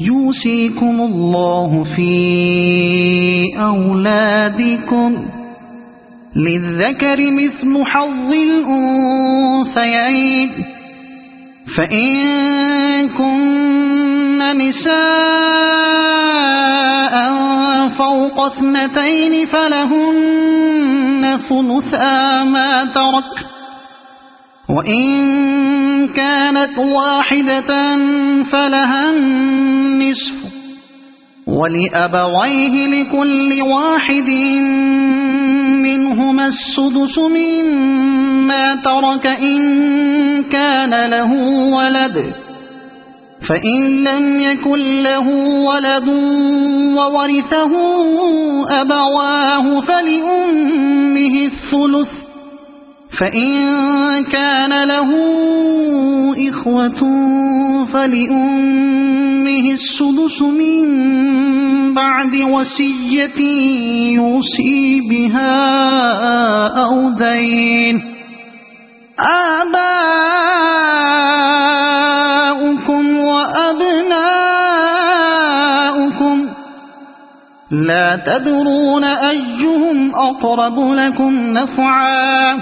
يوصيكم الله في أولادكم للذكر مثل حظ الأنثيين فإن كن نساء فوق 2 فلهن ثلثا ما ترك وإن كانت واحدة فلها النصف ولأبويه لكل واحد منهما السدس مما ترك إن كان له ولد فإن لم يكن له ولد وورثه أبواه فلأمه الثلث فإن كان له إخوة فلأمه السدس من بعد وصية يوصي بها أو دين آباؤكم وأبناؤكم لا تدرون أيهم أقرب لكم نفعا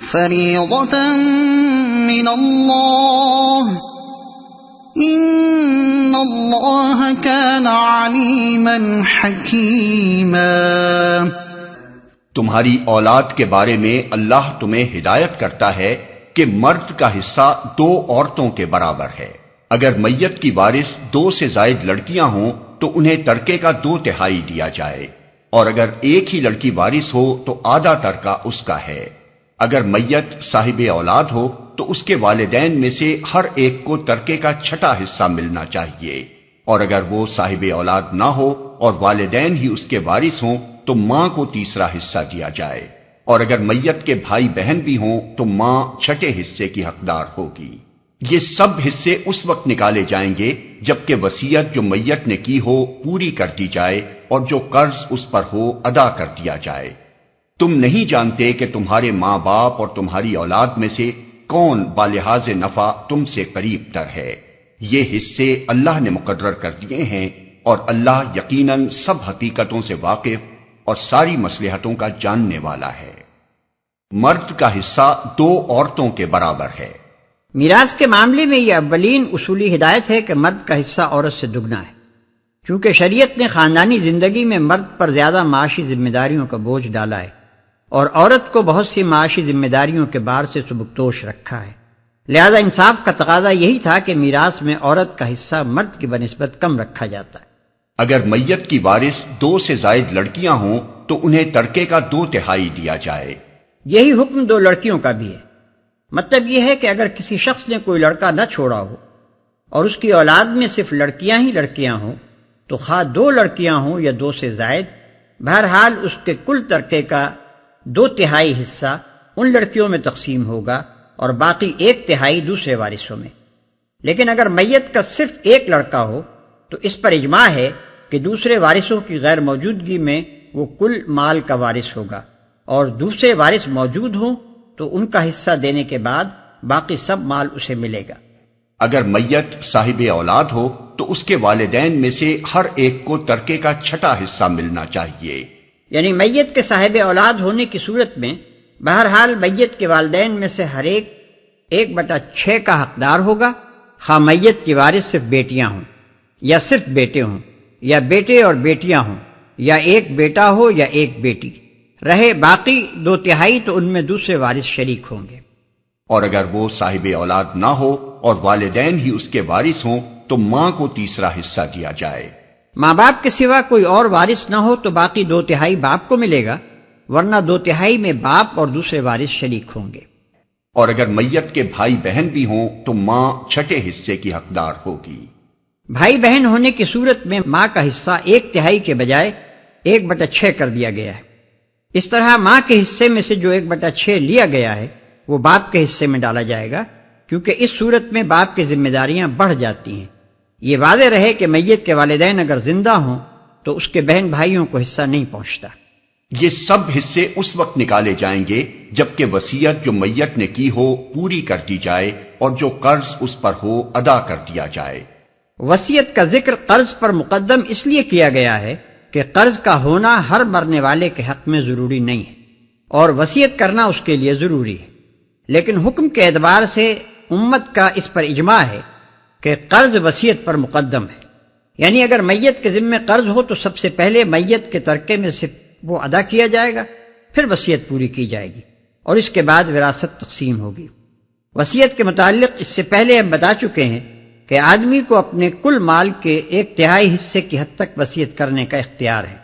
فریضة من اللہ ان اللہ کان علیما حکیما۔ تمہاری اولاد کے بارے میں اللہ تمہیں ہدایت کرتا ہے کہ مرد کا حصہ 2 عورتوں کے برابر ہے۔ اگر میت کی وارث 2 سے زائد لڑکیاں ہوں تو انہیں ترکے کا 2/3 دیا جائے، اور اگر ایک ہی لڑکی وارث ہو تو آدھا ترکہ اس کا ہے۔ اگر میت صاحب اولاد ہو تو اس کے والدین میں سے ہر ایک کو ترکے کا 6واں حصہ ملنا چاہیے، اور اگر وہ صاحب اولاد نہ ہو اور والدین ہی اس کے وارث ہوں تو ماں کو 3واں حصہ دیا جائے، اور اگر میت کے بھائی بہن بھی ہوں تو ماں 6 حصے کی حقدار ہوگی۔ یہ سب حصے اس وقت نکالے جائیں گے جبکہ وصیت جو میت نے کی ہو پوری کر دی جائے اور جو قرض اس پر ہو ادا کر دیا جائے۔ تم نہیں جانتے کہ تمہارے ماں باپ اور تمہاری اولاد میں سے کون بالحاظ نفع تم سے قریب تر ہے۔ یہ حصے اللہ نے مقرر کر دیے ہیں، اور اللہ یقیناً سب حقیقتوں سے واقف اور ساری مصلحتوں کا جاننے والا ہے۔ مرد کا حصہ 2 عورتوں کے برابر ہے۔ میراث کے معاملے میں یہ اولین اصولی ہدایت ہے کہ مرد کا حصہ عورت سے دگنا ہے، چونکہ شریعت نے خاندانی زندگی میں مرد پر زیادہ معاشی ذمہ داریوں کا بوجھ ڈالا ہے اور عورت کو بہت سی معاشی ذمہ داریوں کے بار سے سبکدوش رکھا ہے، لہذا انصاف کا تقاضا یہی تھا کہ میراث میں عورت کا حصہ مرد کی بنسبت کم رکھا جاتا ہے۔ اگر میت کی وارث 2 سے زائد لڑکیاں ہوں تو انہیں ترکے کا 2/3 دیا جائے۔ یہی حکم 2 لڑکیوں کا بھی ہے۔ مطلب یہ ہے کہ اگر کسی شخص نے کوئی لڑکا نہ چھوڑا ہو اور اس کی اولاد میں صرف لڑکیاں ہی لڑکیاں ہوں تو خواہ 2 لڑکیاں ہوں یا 2 سے زائد، بہرحال اس کے کل ترکے کا 2/3 حصہ ان لڑکیوں میں تقسیم ہوگا اور باقی 1/3 دوسرے وارثوں میں۔ لیکن اگر میت کا صرف 1 لڑکا ہو تو اس پر اجماع ہے کہ دوسرے وارثوں کی غیر موجودگی میں وہ کل مال کا وارث ہوگا، اور دوسرے وارث موجود ہوں تو ان کا حصہ دینے کے بعد باقی سب مال اسے ملے گا۔ اگر میت صاحب اولاد ہو تو اس کے والدین میں سے ہر ایک کو ترکے کا 6واں حصہ ملنا چاہیے۔ یعنی میت کے صاحب اولاد ہونے کی صورت میں بہرحال میت کے والدین میں سے ہر ایک 1/6 کا حقدار ہوگا، خواہ میت کی وارث صرف بیٹیاں ہوں یا صرف بیٹے ہوں یا بیٹے اور بیٹیاں ہوں یا 1 بیٹا ہو یا 1 بیٹی، رہے باقی 2/3 تو ان میں دوسرے وارث شریک ہوں گے۔ اور اگر وہ صاحب اولاد نہ ہو اور والدین ہی اس کے وارث ہوں تو ماں کو 3واں حصہ دیا جائے۔ ماں باپ کے سوا کوئی اور وارث نہ ہو تو باقی 2/3 باپ کو ملے گا، ورنہ 2/3 میں باپ اور دوسرے وارث شریک ہوں گے۔ اور اگر میت کے بھائی بہن بھی ہوں تو ماں 6 حصے کی حقدار ہوگی۔ بھائی بہن ہونے کی صورت میں ماں کا حصہ 1/3 کے بجائے 1/6 کر دیا گیا ہے۔ اس طرح ماں کے حصے میں سے جو 1/6 لیا گیا ہے وہ باپ کے حصے میں ڈالا جائے گا، کیونکہ اس صورت میں باپ کی ذمہ داریاں بڑھ جاتی ہیں۔ یہ واضح رہے کہ میت کے والدین اگر زندہ ہوں تو اس کے بہن بھائیوں کو حصہ نہیں پہنچتا۔ یہ سب حصے اس وقت نکالے جائیں گے جبکہ وصیت جو میت نے کی ہو پوری کر دی جائے اور جو قرض اس پر ہو ادا کر دیا جائے۔ وصیت کا ذکر قرض پر مقدم اس لیے کیا گیا ہے کہ قرض کا ہونا ہر مرنے والے کے حق میں ضروری نہیں ہے اور وصیت کرنا اس کے لیے ضروری ہے، لیکن حکم کے اعتبار سے امت کا اس پر اجماع ہے کہ قرض وصیت پر مقدم ہے، یعنی اگر میت کے ذمے قرض ہو تو سب سے پہلے میت کے ترکے میں سے وہ ادا کیا جائے گا، پھر وصیت پوری کی جائے گی اور اس کے بعد وراثت تقسیم ہوگی۔ وصیت کے متعلق اس سے پہلے ہم بتا چکے ہیں کہ آدمی کو اپنے کل مال کے 1/3 حصے کی حد تک وصیت کرنے کا اختیار ہے،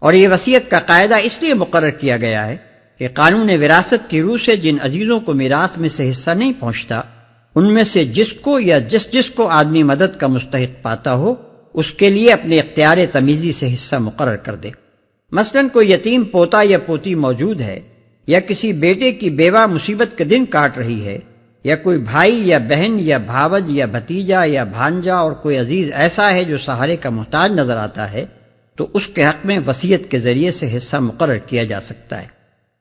اور یہ وصیت کا قاعدہ اس لیے مقرر کیا گیا ہے کہ قانون وراثت کی روح سے جن عزیزوں کو میراث میں سے حصہ نہیں پہنچتا، ان میں سے جس کو یا جس کو آدمی مدد کا مستحق پاتا ہو اس کے لیے اپنے اختیار تمیزی سے حصہ مقرر کر دے۔ مثلا کوئی یتیم پوتا یا پوتی موجود ہے، یا کسی بیٹے کی بیوہ مصیبت کے دن کاٹ رہی ہے، یا کوئی بھائی یا بہن یا بھاوج یا بھتیجا یا بھانجا اور کوئی عزیز ایسا ہے جو سہارے کا محتاج نظر آتا ہے، تو اس کے حق میں وصیت کے ذریعے سے حصہ مقرر کیا جا سکتا ہے،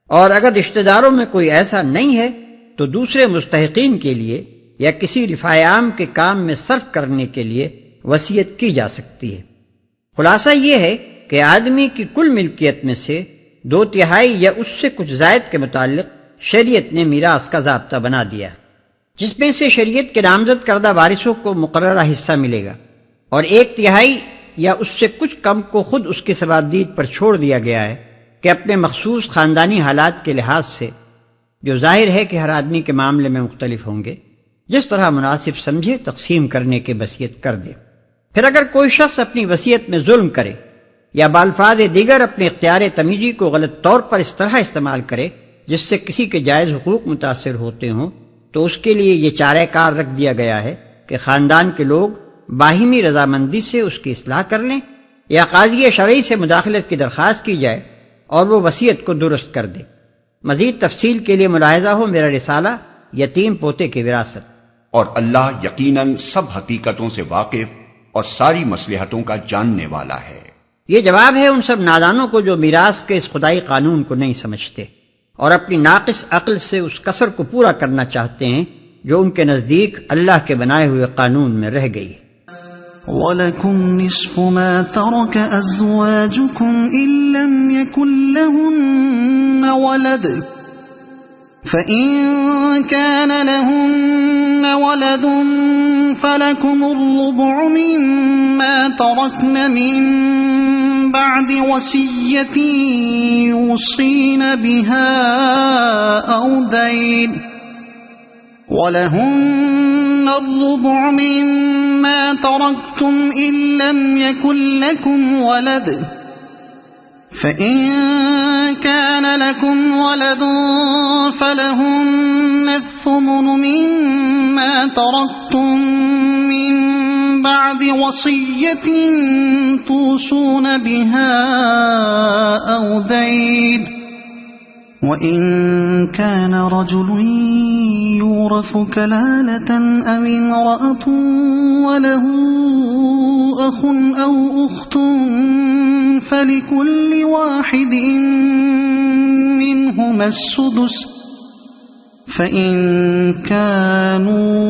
اور اگر رشتہ داروں میں کوئی ایسا نہیں ہے تو دوسرے مستحقین کے لیے یا کسی رفاع عام کے کام میں صرف کرنے کے لیے وصیت کی جا سکتی ہے۔ خلاصہ یہ ہے کہ آدمی کی کل ملکیت میں سے 2/3 یا اس سے کچھ زائد کے متعلق شریعت نے میراث کا ضابطہ بنا دیا، جس میں سے شریعت کے نامزد کردہ وارثوں کو مقررہ حصہ ملے گا، اور 1/3 یا اس سے کچھ کم کو خود اس کے ثوابدید پر چھوڑ دیا گیا ہے کہ اپنے مخصوص خاندانی حالات کے لحاظ سے، جو ظاہر ہے کہ ہر آدمی کے معاملے میں مختلف ہوں گے، جس طرح مناسب سمجھے تقسیم کرنے کی وصیت کر دے۔ پھر اگر کوئی شخص اپنی وصیت میں ظلم کرے یا بالفاظ دیگر اپنے اختیار تمیزی کو غلط طور پر اس طرح استعمال کرے جس سے کسی کے جائز حقوق متاثر ہوتے ہوں، تو اس کے لیے یہ چارہ کار رکھ دیا گیا ہے کہ خاندان کے لوگ باہمی رضامندی سے اس کی اصلاح کر لیں یا قاضی شرعی سے مداخلت کی درخواست کی جائے اور وہ وصیت کو درست کر دے۔ مزید تفصیل کے لیے ملاحظہ ہو میرا رسالہ یتیم پوتے کی وراثت۔ اور اللہ یقیناً سب حقیقتوں سے واقف اور ساری مصلحتوں کا جاننے والا ہے۔ یہ جواب ہے ان سب نادانوں کو جو میراث کے اس خدائی قانون کو نہیں سمجھتے اور اپنی ناقص عقل سے اس کسر کو پورا کرنا چاہتے ہیں جو ان کے نزدیک اللہ کے بنائے ہوئے قانون میں رہ گئی۔ وَلَكُمْ نِصْفُ مَا تَرَكَ أَزْوَاجُكُمْ إِن لَّمْ يَكُن لَّهُنَّ وَلَدٌ فَإِن كَانَ لَهُنَّ وَلَدٌ فَلَكُمُ الرُّبُعُ مِمَّا تَرَكْنَ مِن بَعْدِ وَصِيَّةٍ يُوصِينَ بِهَا أَوْ دَيْنٍ وَلَهُنَّ الرُّبُعُ مِمَّا تَرَكْتُمْ إِن لَّمْ يَكُن لَّكُمْ وَلَدٌ فَإِن كَانَ لَكُمْ وَلَدٌ فَلَهُنَّ الثُّمُنُ مِمَّا تَرَكْتُم مِّن بَعْدِ وَصِيَّةٍ تُوصُونَ بِهَا أَوْ دَيْنٍ وَإِن كَانَ رَجُلٌ يُورَثُ كَلَالَةً أَوِ امْرَأَةٌ وَلَهُ أَخٌ أَوْ أُخْتٌ فَلِكُلِّ وَاحِدٍ مِّنْهُمَا السُّدُسُ فَإِن كَانُوا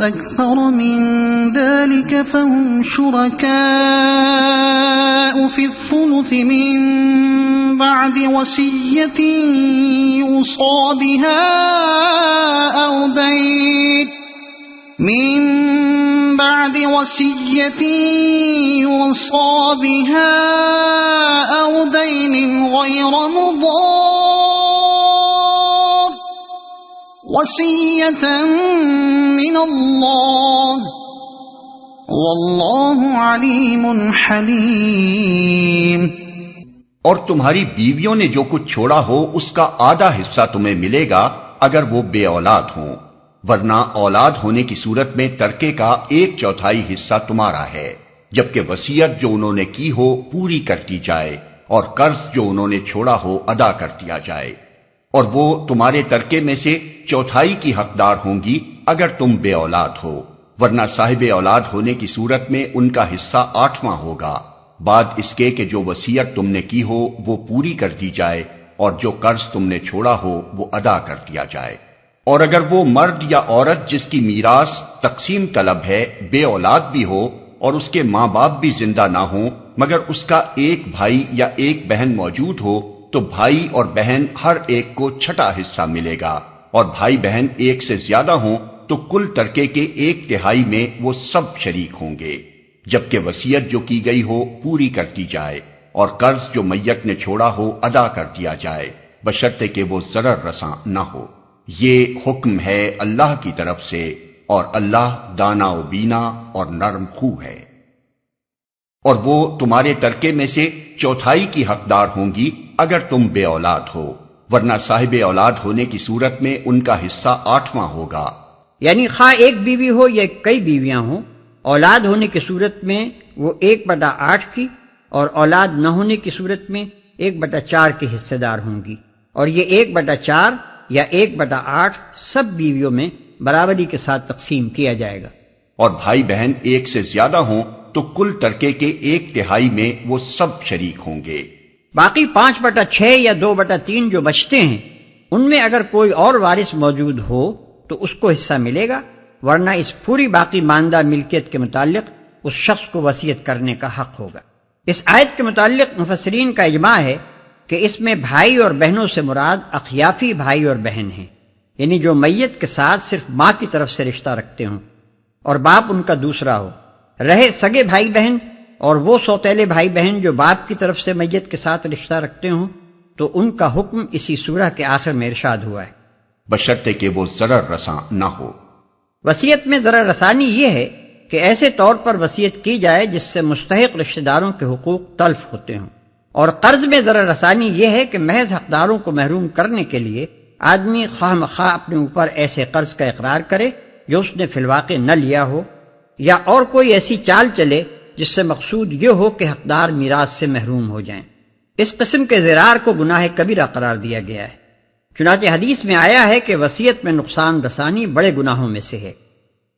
أَكْثَرَ مِن ذَلِكَ فَهُمْ شُرَكَاءُ فِي الثُّلُثِ مِن بَعْدِ وَصِيَّةٍ يُوصَى بِهَا أَوْ دَيْنٍ مِن بَعْدِ وَصِيَّةٍ يُوصَى بِهَا أَوْ دَيْنٍ غَيْرَ مُضَارٍّ وَصِيَّةً مِّنَ اللَّهِ وَاللَّهُ عَلِيمٌ حَلِيمٌ۔ اور تمہاری بیویوں نے جو کچھ چھوڑا ہو اس کا آدھا حصہ تمہیں ملے گا اگر وہ بے اولاد ہوں، ورنہ اولاد ہونے کی صورت میں ترکے کا 1/4 حصہ تمہارا ہے، جبکہ وصیت جو انہوں نے کی ہو پوری کر دی جائے اور قرض جو انہوں نے چھوڑا ہو ادا کر دیا جائے، اور وہ تمہارے ترکے میں سے 1/4 کی حقدار ہوں گی اگر تم بے اولاد ہو، ورنہ صاحب اولاد ہونے کی صورت میں ان کا حصہ 8واں ہوگا، بعد اس کے کہ جو وصیت تم نے کی ہو وہ پوری کر دی جائے اور جو قرض تم نے چھوڑا ہو وہ ادا کر دیا جائے۔ اور اگر وہ مرد یا عورت جس کی میراث تقسیم طلب ہے بے اولاد بھی ہو اور اس کے ماں باپ بھی زندہ نہ ہوں مگر اس کا ایک بھائی یا ایک بہن موجود ہو تو بھائی اور بہن ہر ایک کو چھٹا حصہ ملے گا، اور بھائی بہن ایک سے زیادہ ہوں تو کل ترکے کے 1/3 میں وہ سب شریک ہوں گے، جبکہ وصیت جو کی گئی ہو پوری کر دی جائے اور قرض جو میت نے چھوڑا ہو ادا کر دیا جائے، بشرطے کہ وہ ضرر رساں نہ ہو۔ یہ حکم ہے اللہ کی طرف سے، اور اللہ دانا و بینا اور نرم خو ہے۔ اور وہ تمہارے ترکے میں سے 1/4 کی حقدار ہوں گی اگر تم بے اولاد ہو، ورنہ صاحب اولاد ہونے کی صورت میں ان کا حصہ 8واں ہوگا۔ یعنی خواہ ایک بیوی ہو یا کئی بیویاں ہوں، اولاد ہونے کی صورت میں وہ 1/8 کی، اور اولاد نہ ہونے کی صورت میں 1/4 کی حصے دار ہوں گی، اور یہ 1/4 یا 1/8 سب بیویوں میں برابری کے ساتھ تقسیم کیا جائے گا۔ اور بھائی بہن ایک سے زیادہ ہوں تو کل ترکے کے 1/3 میں وہ سب شریک ہوں گے۔ باقی 5/6 یا 2/3 جو بچتے ہیں، ان میں اگر کوئی اور وارث موجود ہو تو اس کو حصہ ملے گا، ورنہ اس پوری باقی ماندہ ملکیت کے متعلق اس شخص کو وصیت کرنے کا حق ہوگا۔ اس آیت کے متعلق مفسرین کا اجماع ہے کہ اس میں بھائی اور بہنوں سے مراد اخیافی بھائی اور بہن ہیں، یعنی جو میت کے ساتھ صرف ماں کی طرف سے رشتہ رکھتے ہوں اور باپ ان کا دوسرا ہو۔ رہے سگے بھائی بہن اور وہ سوتیلے بھائی بہن جو باپ کی طرف سے میت کے ساتھ رشتہ رکھتے ہوں تو ان کا حکم اسی سورہ کے آخر میں ارشاد ہوا ہے، بشرطے کہ وہ ضرر رساں نہ ہو۔ وصیت میں ضرر رسانی یہ ہے کہ ایسے طور پر وصیت کی جائے جس سے مستحق رشتہ داروں کے حقوق تلف ہوتے ہوں، اور قرض میں ضرر رسانی یہ ہے کہ محض حقداروں کو محروم کرنے کے لیے آدمی خواہ مخواہ اپنے اوپر ایسے قرض کا اقرار کرے جو اس نے فی الواقع نہ لیا ہو، یا اور کوئی ایسی چال چلے جس سے مقصود یہ ہو کہ حقدار میراث سے محروم ہو جائیں۔ اس قسم کے ضرار کو گناہ کبیرہ قرار دیا گیا ہے۔ چنانچہ حدیث میں آیا ہے کہ وصیت میں نقصان رسانی بڑے گناہوں میں سے ہے،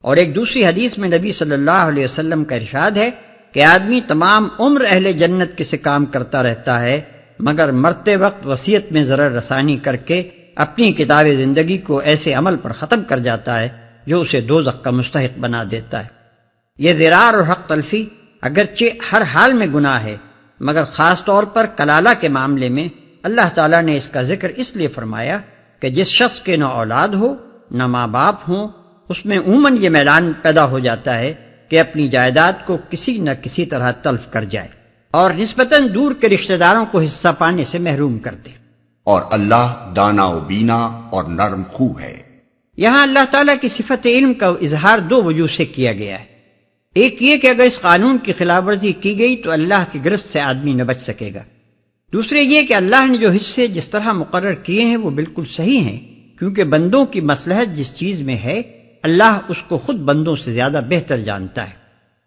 اور ایک دوسری حدیث میں نبی صلی اللہ علیہ وسلم کا ارشاد ہے کہ آدمی تمام عمر اہل جنت کے سے کام کرتا رہتا ہے مگر مرتے وقت وصیت میں ضرر رسانی کر کے اپنی کتاب زندگی کو ایسے عمل پر ختم کر جاتا ہے جو اسے دوزخ کا مستحق بنا دیتا ہے۔ یہ ضرار اور حق تلفی اگرچہ ہر حال میں گناہ ہے، مگر خاص طور پر کلالہ کے معاملے میں اللہ تعالیٰ نے اس کا ذکر اس لیے فرمایا کہ جس شخص کے نہ اولاد ہو نہ ماں باپ ہوں، اس میں عموماً یہ میلان پیدا ہو جاتا ہے کہ اپنی جائیداد کو کسی نہ کسی طرح تلف کر جائے اور نسبتاً دور کے رشتہ داروں کو حصہ پانے سے محروم کر دے۔ اور اللہ دانا و بینا اور نرم خو ہے۔ یہاں اللہ تعالیٰ کی صفت علم کا اظہار 2 وجوہ سے کیا گیا ہے۔ ایک یہ کہ اگر اس قانون کی خلاف ورزی کی گئی تو اللہ کی گرفت سے آدمی نہ بچ سکے گا۔ دوسرے یہ کہ اللہ نے جو حصے جس طرح مقرر کیے ہیں وہ بالکل صحیح ہیں، کیونکہ بندوں کی مصلحت جس چیز میں ہے اللہ اس کو خود بندوں سے زیادہ بہتر جانتا ہے۔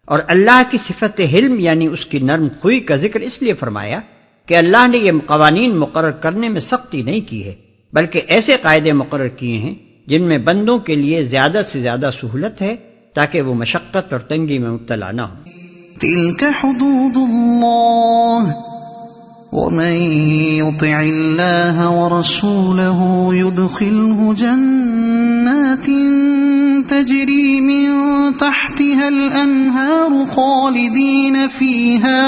اور اللہ کی صفت حلم یعنی اس کی نرم خوئی کا ذکر اس لیے فرمایا کہ اللہ نے یہ قوانین مقرر کرنے میں سختی نہیں کی ہے، بلکہ ایسے قاعدے مقرر کیے ہیں جن میں بندوں کے لیے زیادہ سے زیادہ سہولت ہے تاکہ وہ مشقت اور تنگی میں مبتلا نہ ہوں۔ تلك حدود الله ومن يطع الله ورسوله يدخله جنات تجري من تحتها الأنهار خالدين فيها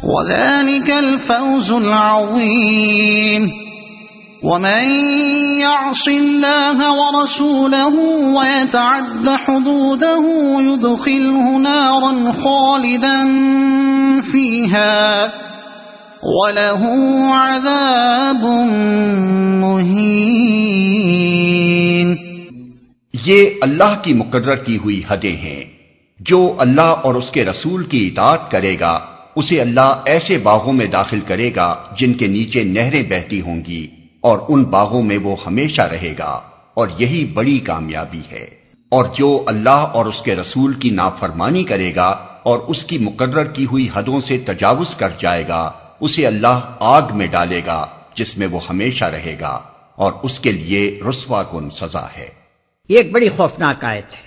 وذلك الفوز العظيم ومن يعص الله ورسوله ويتعد حدوده يدخله نارا خالدا فيها وله عذاب مهين۔ یہ اللہ کی مقرر کی ہوئی حدیں ہیں۔ جو اللہ اور اس کے رسول کی اطاعت کرے گا اسے اللہ ایسے باغوں میں داخل کرے گا جن کے نیچے نہریں بہتی ہوں گی، اور ان باغوں میں وہ ہمیشہ رہے گا، اور یہی بڑی کامیابی ہے۔ اور جو اللہ اور اس کے رسول کی نافرمانی کرے گا اور اس کی مقرر کی ہوئی حدوں سے تجاوز کر جائے گا اسے اللہ آگ میں ڈالے گا جس میں وہ ہمیشہ رہے گا، اور اس کے لیے رسوا کن سزا ہے۔ یہ ایک بڑی خوفناک آیت ہے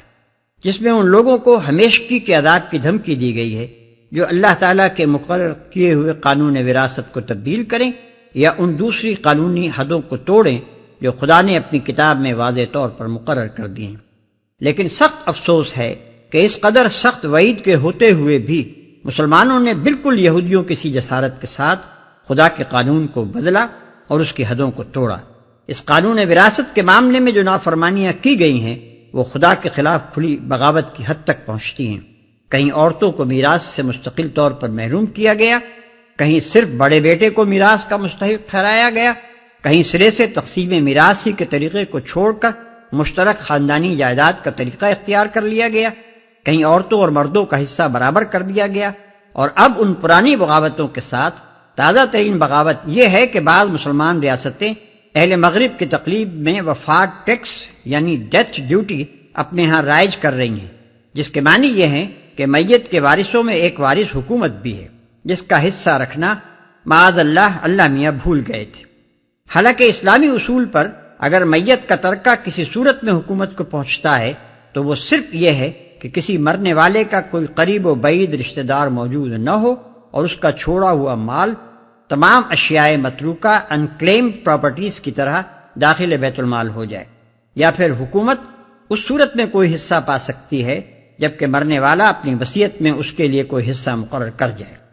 جس میں ان لوگوں کو ہمیشگی کے عذاب کی دھمکی دی گئی ہے جو اللہ تعالیٰ کے مقرر کیے ہوئے قانون وراثت کو تبدیل کریں یا ان دوسری قانونی حدوں کو توڑیں جو خدا نے اپنی کتاب میں واضح طور پر مقرر کر دی ہیں۔ لیکن سخت افسوس ہے کہ اس قدر سخت وعید کے ہوتے ہوئے بھی مسلمانوں نے بالکل یہودیوں کی سی جسارت کے ساتھ خدا کے قانون کو بدلا اور اس کی حدوں کو توڑا۔ اس قانون وراثت کے معاملے میں جو نافرمانیاں کی گئی ہیں وہ خدا کے خلاف کھلی بغاوت کی حد تک پہنچتی ہیں۔ کہیں عورتوں کو میراث سے مستقل طور پر محروم کیا گیا، کہیں صرف بڑے بیٹے کو میراث کا مستحق ٹھہرایا گیا، کہیں سرے سے تقسیم میراث ہی کے طریقے کو چھوڑ کر مشترک خاندانی جائیداد کا طریقہ اختیار کر لیا گیا، کہیں عورتوں اور مردوں کا حصہ برابر کر دیا گیا۔ اور اب ان پرانی بغاوتوں کے ساتھ تازہ ترین بغاوت یہ ہے کہ بعض مسلمان ریاستیں اہل مغرب کی تقلیب میں وفات ٹیکس یعنی ڈیتھ ڈیوٹی اپنے ہاں رائج کر رہی ہیں، جس کے معنی یہ ہے کہ میت کے وارثوں میں ایک وارث حکومت بھی ہے جس کا حصہ رکھنا معاذ اللہ میاں بھول گئے تھے۔ حالانکہ اسلامی اصول پر اگر میت کا ترکہ کسی صورت میں حکومت کو پہنچتا ہے تو وہ صرف یہ ہے کہ کسی مرنے والے کا کوئی قریب و بعید رشتہ دار موجود نہ ہو اور اس کا چھوڑا ہوا مال تمام اشیاء متروکہ انکلیمڈ پراپرٹیز کی طرح داخل بیت المال ہو جائے، یا پھر حکومت اس صورت میں کوئی حصہ پا سکتی ہے جبکہ مرنے والا اپنی وصیت میں اس کے لیے کوئی حصہ مقرر کر جائے۔